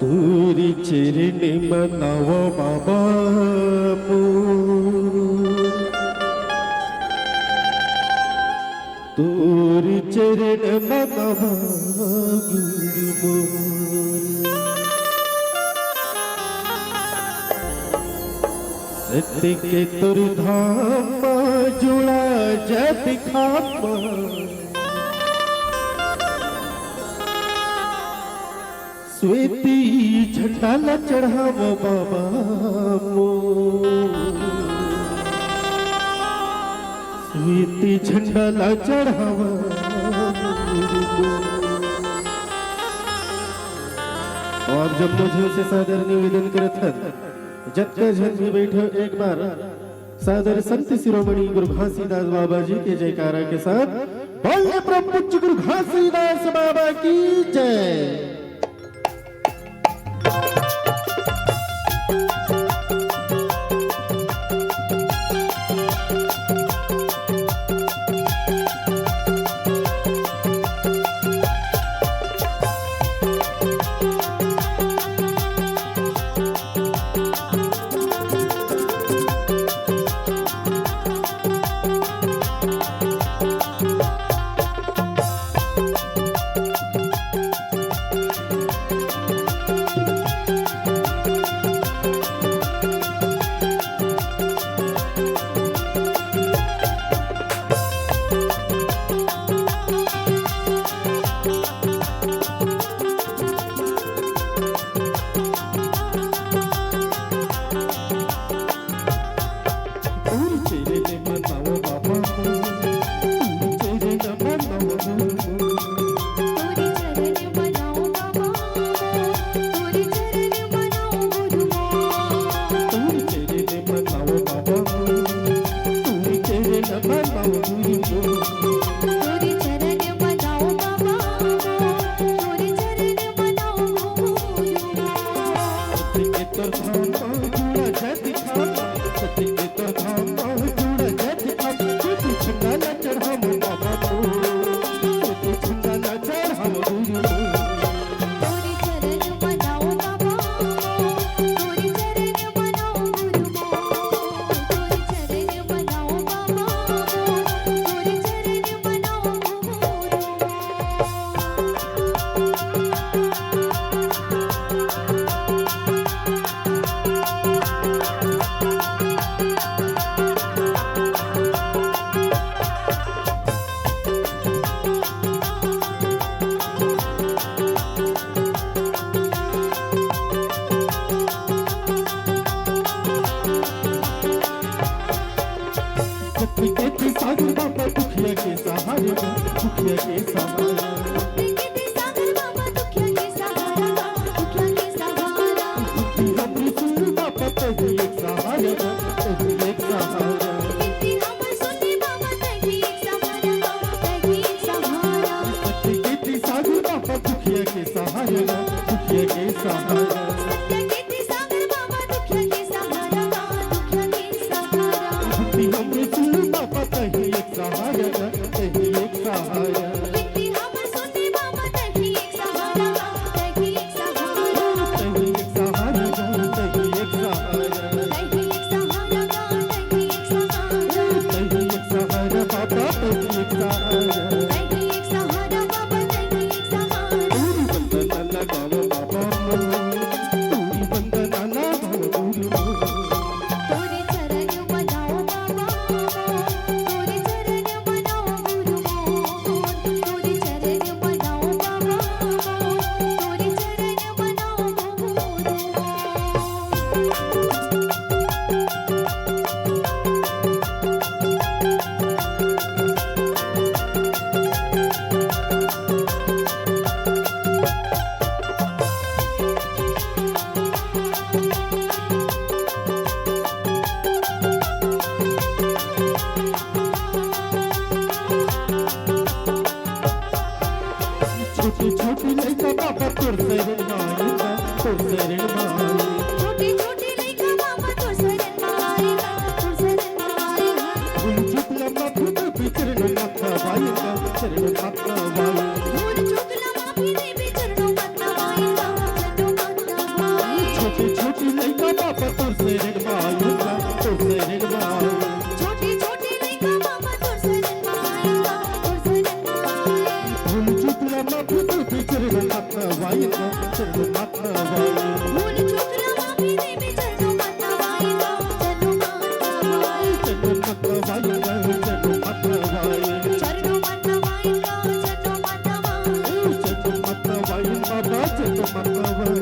तुरी चरण मनाव बाबा तुरी चरण मनाव गुरु सत्य के तुर धाम जुड़ा जत खामा स्वेती झंडा ला चढ़ाव बाबा स्वेती झंडा ला चढ़ाव और जब मुझे उसे सादर निवेदन करत हन जत का जन भी बैठो एक बार सादर संत शिरोमणि गुरु घासीदास बाबा जी के जयकारा के साथ बोले प्रभु गुरु घासीदास बाबा की जय। छोटी लइका बाबा तोर से ऋणवायूंगा तोर से ऋणवायूंगा छोटी छोटी लइका बाबा तोर से ऋणवायूंगा तोर से ऋणवायूंगा भूल चुकला माफी दे चरण मतवायूंगा चरण मतवायूंगा भूल चुकला माफी दे चरण मतवायूंगा चरण मतवायूंगा चरण मतवायूंगा चरण मतवायूंगा चरण मतवायूंगा चरण मतवायूंगा चरण मतवायूंगा बाबा चरण मतवायूंगा